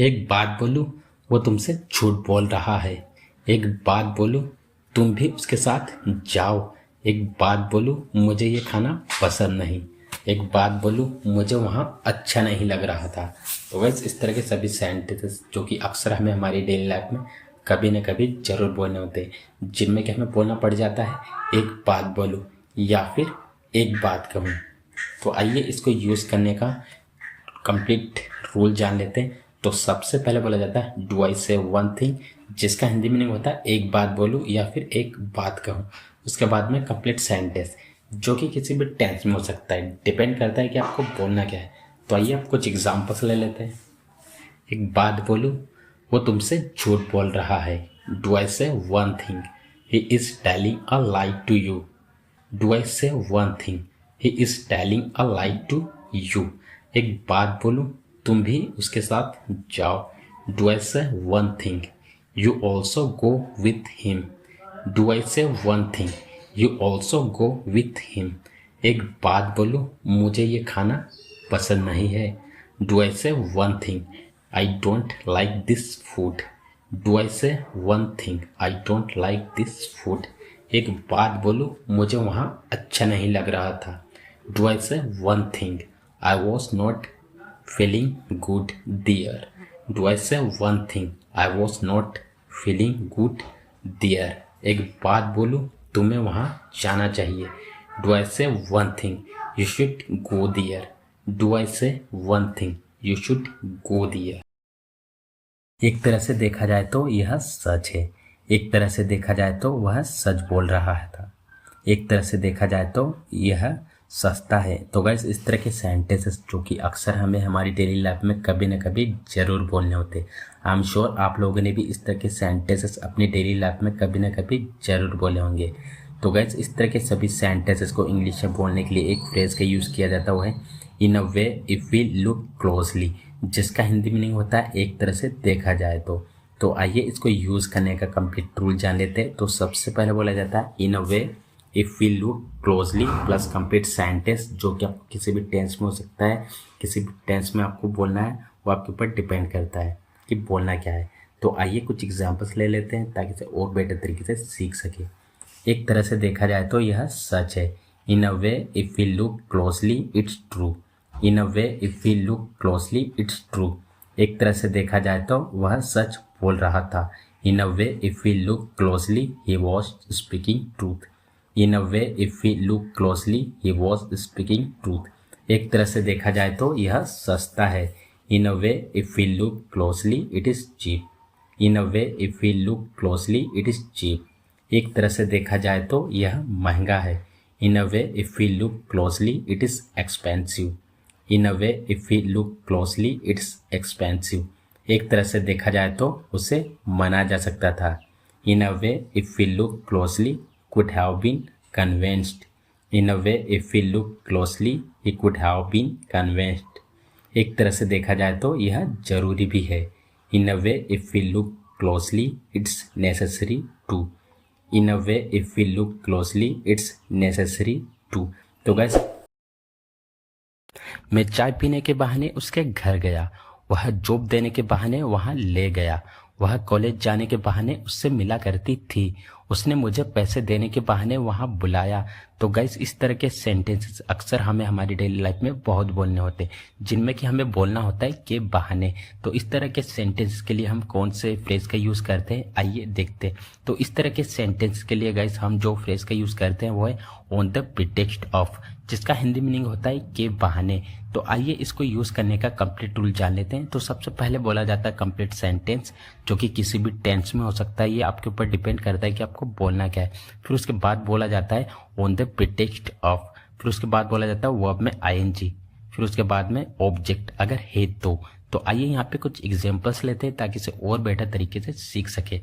एक बात बोलूं, वो तुमसे झूठ बोल रहा है। एक बात बोलूं, तुम भी उसके साथ जाओ। एक बात बोलूं, मुझे ये खाना पसंद नहीं। एक बात बोलूं, मुझे वहाँ अच्छा नहीं लग रहा था। तो वैसे इस तरह के सभी सेंटेंसेस जो कि अक्सर हमें हमारी डेली लाइफ में कभी न कभी ज़रूर बोलने होते हैं, जिनमें कि हमें बोलना पड़ जाता है एक बात बोलूं या फिर एक बात कहूँ। तो आइए इसको यूज़ करने का कंप्लीट रूल जान लेते हैं। तो सबसे पहले बोला जाता है do I say one thing, जिसका हिंदी मीनिंग होता है एक बात बोलूं या फिर एक बात कहूं। उसके बाद में कंप्लीट सेंटेंस जो कि किसी भी टेंस में हो सकता है, डिपेंड करता है कि आपको बोलना क्या है। तो आइए आप कुछ एग्जांपल्स ले लेते हैं। एक बात बोलूं, वो तुमसे झूठ बोल रहा है। Do I say one thing, he is telling a lie to you. Do I say one thing, he is telling a lie to you. एक बात बोलूं, तुम भी उसके साथ जाओ। Do I say one thing, you also go with him. Do I say one thing, you also go with him. एक बात बोलूं, मुझे ये खाना पसंद नहीं है। Do I say one thing, I don't like this food. Do I say one thing, I don't like this food. एक बात बोलूं, मुझे वहाँ अच्छा नहीं लग रहा था। Do I say one thing, I was not feeling good there. Do I say one thing, I was not feeling good there. एक बात बोलूं, तुम्हें वहाँ जाना चाहिए। Do I say one thing, you should go there. Do I say one thing, you should go there. एक तरह से देखा जाए तो यह सच है, एक तरह से देखा जाए तो वह सच बोल रहा था। एक तरह से देखा जाए तो यह सस्ता है। तो गाइस इस तरह के सेंटेंसेस जो कि अक्सर हमें हमारी डेली लाइफ में कभी न कभी जरूर बोलने होते। आई एम श्योर आप लोगों ने भी इस तरह के सेंटेंसेस अपनी डेली लाइफ में कभी न कभी जरूर बोले होंगे। तो गाइस इस तरह के सभी सेंटेंसेस को इंग्लिश में बोलने के लिए एक फ्रेज का यूज़ किया जाता है in a way if we look closely, जिसका हिंदी मीनिंग होता है एक तरह से देखा जाए तो आइए इसको यूज़ करने का कंप्लीट रूल जान लेते हैं। तो सबसे पहले बोला जाता है in a way if we look closely plus complete sentence, जो कि आपको किसी भी टेंस में हो सकता है। किसी भी टेंस में आपको बोलना है वो आपके ऊपर डिपेंड करता है कि बोलना क्या है। तो आइए कुछ एग्जांपल्स ले लेते हैं ताकि इसे और बेटर तरीके से सीख सके। एक तरह से देखा जाए तो यह सच है। In a way if we look closely it's true. In a way if we look closely it's true. एक तरह से देखा जाए तो वह सच बोल रहा था। In a way if we look closely he was speaking truth. In a way if we look closely he was speaking truth. एक तरह से देखा जाए तो यह सस्ता है। In a way if we look closely it is cheap. In a way if we look closely it is cheap. एक तरह से देखा जाए तो यह महंगा है। In a way if we look closely it is expensive. In a way if we look closely it's expensive. एक तरह से देखा जाए तो उसे मना जा सकता था। In a way if we look closely could have been convinced. In a way if we look closely he could have been convinced. एक तरह से देखा जाए तो यह जरूरी भी है। In a way if we look closely it's necessary to. In a way if we look closely it's necessary to. तो guys मैं चाय पीने के बहाने उसके घर गया, वह जॉब देने के बहाने वहां ले गया, वह कॉलेज जाने के बहाने उससे मिला करती थी, उसने मुझे पैसे देने के बहाने वहां बुलाया। तो गाइस इस तरह के सेंटेंसेस अक्सर हमें हमारी डेली लाइफ में बहुत बोलने होते हैं, जिनमें कि हमें बोलना होता है के बहाने। तो इस तरह के सेंटेंस के लिए हम कौन से फ्रेज का यूज़ करते हैं आइए देखते हैं। तो इस तरह के सेंटेंस के लिए गाइस हम जो फ्रेज का यूज़ करते हैं वो है ऑन द प्रिटेक्स्ट ऑफ, जिसका हिंदी मीनिंग होता है के बहाने। तो आइए इसको यूज़ करने का कंप्लीट रूल जान लेते हैं। तो सबसे पहले बोला जाता है कंप्लीट सेंटेंस, जो कि किसी भी टेंस में हो सकता है, ये आपके ऊपर डिपेंड करता है कि आपको बोलना क्या है। फिर उसके बाद बोला जाता है ऑन द प्रिटेक्स्ट ऑफ। फिर उसके बाद बोला जाता है वर्ब में आईएनजी। फिर उसके बाद में ऑब्जेक्ट अगर है तो आइए यहाँ पे कुछ एग्जांपल्स लेते हैं ताकि इसे और बेटर तरीके से सीख सके।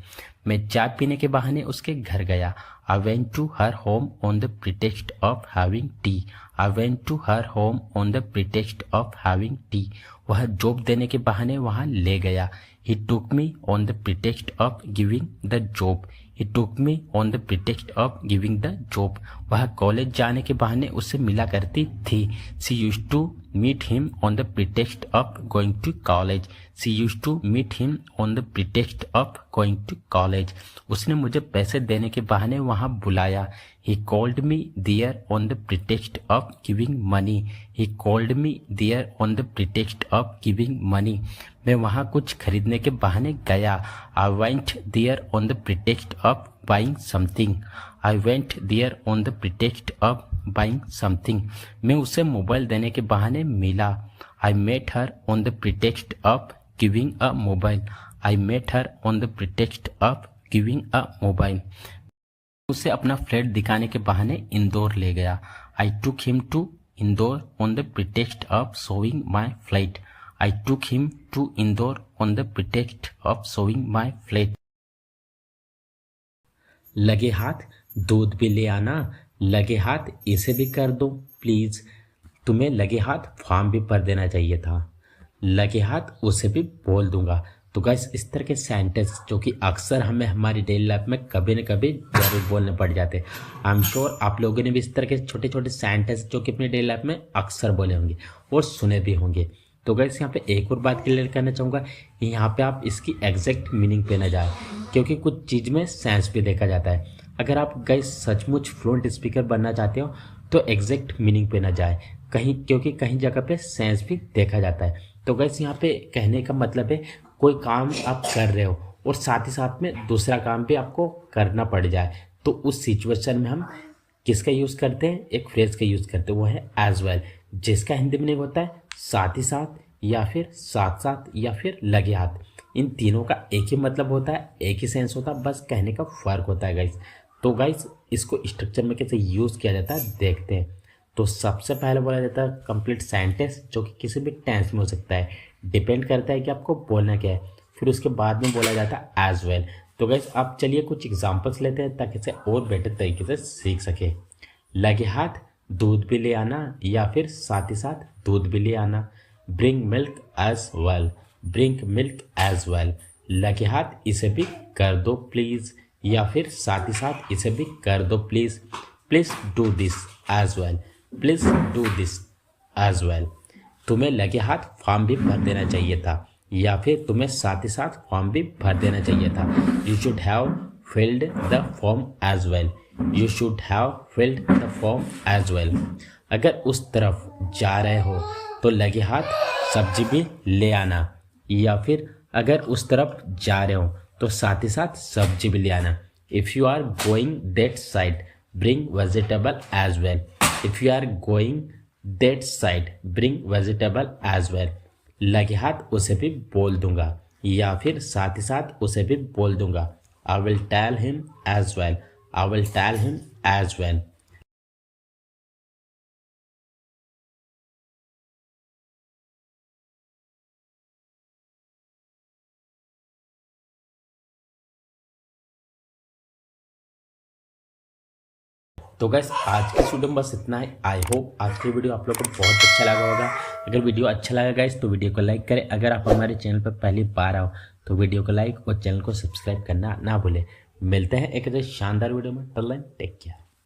मैं चाय पीने के बहाने उसके घर गया। I went to her home on the pretext of having tea. I went to her home on the pretext of having tea. वह जॉब देने के बहाने वहां ले गया। He took me on the pretext of giving the job. He took me on the pretext of giving the job. वह college जाने के बहाने उससे मिला करती थी। She used to meet him on the pretext of going to college. She use to meet him on the pretext of going to college. उसने मुझे पैसे देने के बहाने वहाँ बुलाया। He called me there on the pretext of giving money. He called me there on the pretext of giving money. मैं वहाँ कुछ खरीदने के बहाने गया। I went there on the pretext of buying something. I went there on the pretext of buying something. मैं उसे mobile देने के बहाने मिला। I met her on the pretext of giving a mobile. I met her on the pretext of giving a mobile. उसे अपना flat दिखाने के बहाने इंदौर ले गया। I took him to Indore on the pretext of showing my flat. I took him to Indore on the pretext of showing my flat. लगे हाथ दूध भी ले आना, लगे हाथ इसे भी कर दो प्लीज। तुम्हें लगे हाथ फॉर्म भी भर देना चाहिए था। लगे हाथ उसे भी बोल दूंगा। तो गाइस इस तरह के सेंटेंस जो कि अक्सर हमें हमारी डेली लाइफ में कभी न कभी जरूर बोलने पड़ जाते हैं। आई एम श्योर आप लोगों ने भी इस तरह के छोटे छोटे सेंटेंस जो कि अपनी डेली लाइफ में अक्सर बोले होंगे और सुने भी होंगे। तो गाइस यहाँ पे एक और बात क्लियर करना चाहूँगा, यहाँ पे आप इसकी एग्जैक्ट मीनिंग पे ना जाए, क्योंकि कुछ चीज़ में सेंस भी देखा जाता है। अगर आप गाइस सचमुच फ्लुएंट स्पीकर बनना चाहते हो तो एग्जैक्ट मीनिंग पे ना जाए कहीं, क्योंकि कहीं जगह पे सेंस भी देखा जाता है। तो गाइस यहाँ पे कहने का मतलब है कोई काम आप कर रहे हो और साथ ही साथ में दूसरा काम भी आपको करना पड़ जाए, तो उस सिचुएशन में हम किसका यूज़ करते हैं, एक फ्रेज का यूज़ करते हैं, वो है एज वेल, जिसका हिंदी मीनिंग होता है साथ ही साथ या फिर साथ साथ या फिर लगे हाथ। इन तीनों का एक ही मतलब होता है, एक ही सेंस होता है, बस कहने का फ़र्क होता है गाइस। तो गाइस इसको स्ट्रक्चर में कैसे यूज़ किया जाता है देखते हैं। तो सबसे पहले बोला जाता है कंप्लीट सेंटेंस, जो कि किसी भी टेंस में हो सकता है, डिपेंड करता है कि आपको बोलना क्या है। फिर उसके बाद में बोला जाता है एज वेल। तो गाइस आप चलिए कुछ एग्जांपल्स लेते हैं ताकि इसे और बेटर तरीके से सीख सके। लगे हाथ दूध भी ले आना या फिर साथ ही साथ दूध भी ले आना। Bring milk as well, bring milk as well. लगे हाथ इसे भी कर दो प्लीज़, या फिर साथ ही साथ इसे भी कर दो please. Please do this as well, please do this as well. तुम्हें लगे हाथ फॉर्म भी भर देना चाहिए था, या फिर तुम्हें साथ ही साथ फॉर्म भी भर देना चाहिए था। You should have filled the form as well, you should have filled the form as well. अगर उस तरफ जा रहे हो तो लगे हाथ सब्जी भी ले आना, या फिर अगर उस तरफ जा रहे हो तो साथ ही साथ सब्जी भी ले आना। If you are going that side bring vegetable as well, if you are going that side bring vegetable as well. लगे हाथ उसे भी बोल दूंगा, या फिर साथ ही साथ उसे भी बोल दूंगा। I will tell him as well, I will tell him as well. तो गैस आज के वीडियो में बस इतना है। आई होप आज की वीडियो आप लोगों को बहुत अच्छा लगा होगा। अगर वीडियो अच्छा लगा गैस तो वीडियो को लाइक करें। अगर आप हमारे चैनल पर पहली बार आओ तो वीडियो को लाइक और चैनल को सब्सक्राइब करना ना भूलें। मिलते हैं एक ऐसे शानदार वीडियो में, तब तक टेक केयर।